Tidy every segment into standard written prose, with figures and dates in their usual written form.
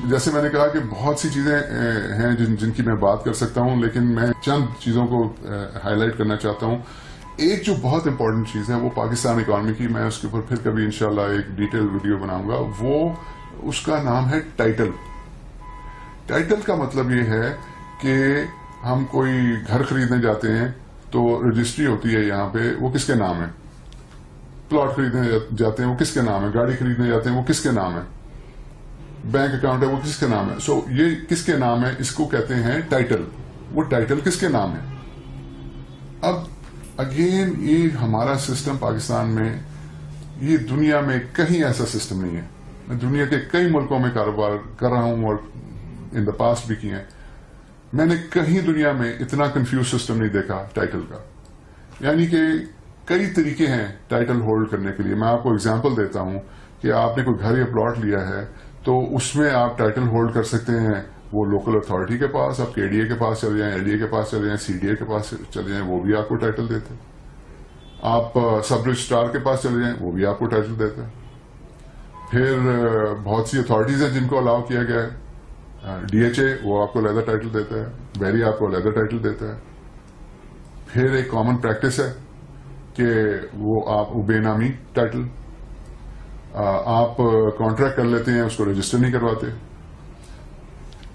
جیسے میں نے کہا کہ بہت سی چیزیں ہیں جن کی میں بات کر سکتا ہوں، لیکن میں چند چیزوں کو ہائی لائٹ کرنا چاہتا ہوں. ایک جو بہت امپورٹنٹ چیز ہے وہ پاکستان اکانومی کی، میں اس کے اوپر پھر کبھی انشاءاللہ ایک ڈیٹیل ویڈیو بناؤں گا. وہ اس کا نام ہے ٹائٹل. ٹائٹل کا مطلب یہ ہے کہ ہم کوئی گھر خریدنے جاتے ہیں تو رجسٹری ہوتی ہے یہاں پہ، وہ کس کے نام ہے. پلاٹ خریدنے جاتے ہیں وہ کس کے نام ہے. گاڑی خریدنے جاتے ہیں وہ کس کے نام ہے. بینک اکاؤنٹ ہے وہ کس کے نام ہے. سو یہ کس کے نام ہے، اس کو کہتے ہیں ٹائٹل. وہ ٹائٹل کس کے نام ہے. اب اگین یہ ہمارا سسٹم پاکستان میں، یہ دنیا میں کہیں ایسا سسٹم نہیں ہے. میں دنیا کے کئی ملکوں میں کاروبار کر رہا ہوں اور ان دا پاسٹ بھی کیے ہیں. میں نے کہیں دنیا میں اتنا کنفیوز سسٹم نہیں دیکھا ٹائٹل کا. یعنی کہ کئی طریقے ہیں ٹائٹل ہولڈ کرنے کے لیے. میں آپ کو اگزامپل دیتا ہوں کہ آپ نے کوئی گھر یا پلاٹ لیا ہے تو اس میں آپ ٹائٹل ہولڈ کر سکتے ہیں وہ لوکل اتھارٹی کے پاس. آپ کے ڈی اے کے پاس چلے جائیں، ایل ڈی اے کے پاس چلے جائیں، سی ڈی اے کے پاس چلے جائیں، وہ بھی آپ کو ٹائٹل دیتے ہیں. آپ سب رجسٹرار کے پاس چلے جائیں، وہ بھی آپ کو ٹائٹل دیتے ہیں. پھر بہت سی اتھارٹیز ہیں جن کو الاؤ کیا گیا ہے. ڈی ایچ اے وہ آپ کو علیحدہ ٹائٹل دیتا ہے، بیری آپ کو علیحدہ ٹائٹل دیتا ہے. پھر ایک کامن پریکٹس ہے کہ وہ آپ بے نامی ٹائٹل آپ کانٹریکٹ کر لیتے ہیں، اس کو رجسٹر نہیں کرواتے.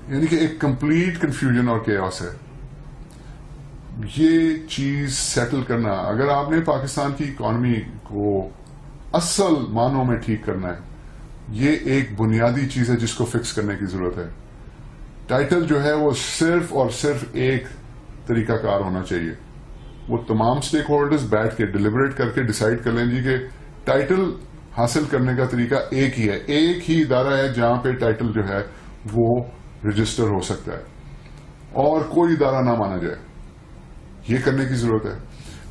یعنی کہ ایک کمپلیٹ کنفیوژن اور کیوس ہے. یہ چیز سیٹل کرنا، اگر آپ نے پاکستان کی اکانومی کو اصل معنوں میں ٹھیک کرنا ہے، یہ ایک بنیادی چیز ہے جس کو فکس کرنے کی ضرورت ہے. ٹائٹل جو ہے وہ صرف اور صرف ایک طریقہ کار ہونا چاہیے. وہ تمام سٹیک ہولڈرز بیٹھ کے ڈیلیبریٹ کر کے ڈیسائیڈ کر لیں جی کہ ٹائٹل حاصل کرنے کا طریقہ ایک ہی ہے. ایک ہی ادارہ ہے جہاں پہ ٹائٹل جو ہے وہ رجسٹر ہو سکتا ہے اور کوئی ادارہ نہ مانا جائے. یہ کرنے کی ضرورت ہے.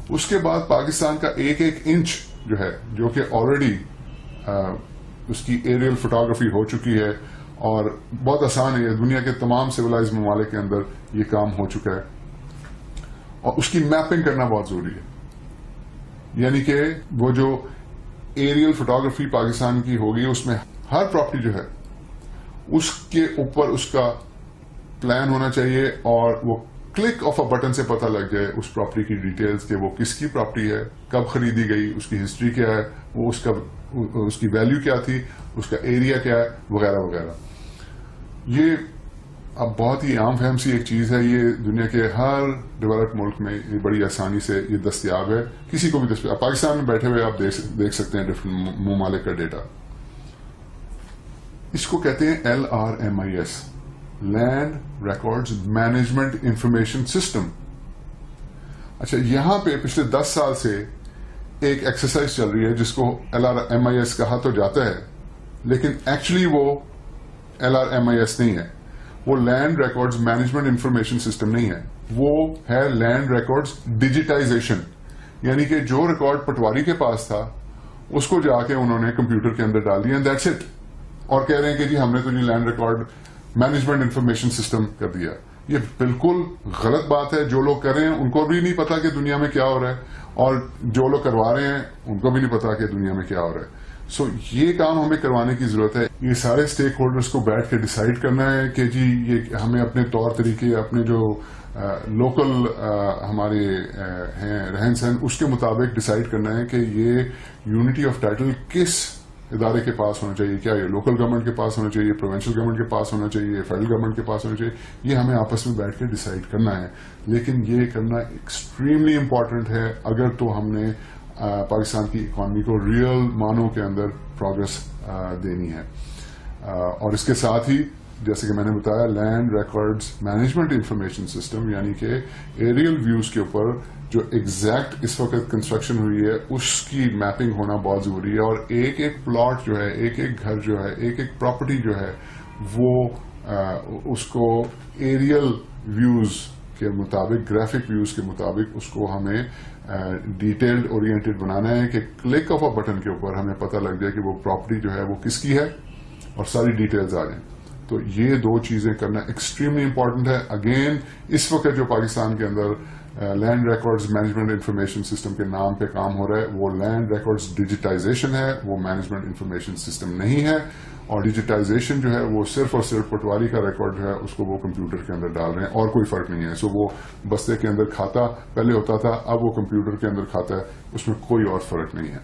اس کے بعد پاکستان کا ایک ایک انچ جو ہے، جو کہ آلریڈی اس کی ایریل فوٹوگرافی ہو چکی ہے اور بہت آسان ہے، دنیا کے تمام سویلائز ممالک کے اندر یہ کام ہو چکا ہے، اور اس کی میپنگ کرنا بہت ضروری ہے. یعنی کہ وہ جو ایریل فوٹوگرافی پاکستان کی ہوگی، اس میں ہر پراپرٹی جو ہے اس کے اوپر اس کا پلان ہونا چاہیے، اور وہ کلک آف اے بٹن سے پتہ لگ جائے اس پراپرٹی کی ڈیٹیلز کہ وہ کس کی پراپرٹی ہے، کب خریدی گئی، اس کی ہسٹری کیا ہے، وہ اس کی ویلیو کیا تھی، اس کا ایریا کیا ہے، وغیرہ وغیرہ. یہ اب بہت ہی عام فہم سی ایک چیز ہے. یہ دنیا کے ہر ڈیولپڈ ملک میں یہ بڑی آسانی سے یہ دستیاب ہے، کسی کو بھی دستیاب. پاکستان میں بیٹھے ہوئے آپ دیکھ سکتے ہیں ڈفرنٹ ممالک کا ڈیٹا. اس کو کہتے ہیں LRMIS، land records management information system. اچھا، یہاں پہ پچھلے 10 سال سے ایک ایکسرسائز چل رہی ہے جس کو LRMIS کہا تو جاتا ہے، لیکن ایکچولی وہ LRMIS نہیں ہے. وہ land records management information system نہیں ہے، وہ ہے لینڈ ریکارڈز ڈیجیٹائزیشن. یعنی کہ جو ریکارڈ پٹواری کے پاس تھا اس کو جا کے انہوں نے کمپیوٹر کے اندر ڈال دیا، دیٹس اٹ. اور کہہ رہے ہیں کہ جی ہم نے تو land record management information system کر دیا. یہ بالکل غلط بات ہے. جو لوگ کر رہے ہیں ان کو بھی نہیں پتا کہ دنیا میں کیا ہو رہا ہے، اور جو لوگ کروا رہے ہیں ان کو بھی نہیں پتا کہ دنیا میں کیا ہو رہا ہے. سو یہ کام ہمیں کروانے کی ضرورت ہے. یہ سارے اسٹیک ہولڈرز کو بیٹھ کے ڈیسائیڈ کرنا ہے کہ جی یہ ہمیں اپنے طور طریقے، اپنے جو لوکل ہمارے ہیں رہن سہن، اس کے مطابق ڈیسائیڈ کرنا ہے کہ یہ یونٹی آف ٹائٹل کس ادارے کے پاس ہونا چاہیے. کیا یہ لوکل گورنمنٹ کے پاس ہونا چاہیے، پروونشل گورنمنٹ کے پاس ہونا چاہیے، فیڈرل گورنمنٹ کے پاس ہونا چاہیے. یہ ہمیں آپس میں بیٹھ کے ڈیسائیڈ کرنا ہے. لیکن یہ کرنا ایکسٹریملی امپورٹنٹ ہے اگر تو ہم نے پاکستان کی اکانومی کو ریئل معنوں کے اندر پروگرس دینی ہے. اور اس کے ساتھ ہی جیسے کہ میں نے بتایا، land records management information system, یعنی کہ ایریل ویوز کے اوپر جو ایگزیکٹ اس وقت کنسٹرکشن ہوئی ہے اس کی میپنگ ہونا بہت ضروری ہے. اور ایک ایک پلاٹ جو ہے، ایک ایک گھر جو ہے، ایک ایک پراپرٹی جو ہے، وہ اس کو ایریل ویوز کے مطابق، گرافک ویوز کے مطابق اس کو ہمیں ڈیٹیلڈ اورینٹڈ بنانا ہے کہ کلک آف اے بٹن کے اوپر ہمیں پتہ لگ جائے کہ وہ پراپرٹی جو ہے وہ کس کی ہے اور ساری ڈیٹیلز آ جائیں. تو یہ دو چیزیں کرنا ایکسٹریملی امپورٹنٹ ہے. اگین اس وقت جو پاکستان کے اندر land records management information system کے نام پہ کام ہو رہا ہے. وہ لینڈ ریکارڈز ڈیجیٹائزیشن ہے, وہ مینجمنٹ انفارمیشن سسٹم نہیں ہے. اور ڈیجیٹائزیشن جو ہے وہ صرف اور صرف پٹواری کا ریکارڈ جو ہے اس کو وہ کمپیوٹر کے اندر ڈال رہے ہیں, اور کوئی فرق نہیں ہے. سو وہ بستے کے اندر کھاتا پہلے ہوتا تھا, اب وہ کمپیوٹر کے اندر کھاتا ہے, اس میں کوئی اور فرق نہیں ہے.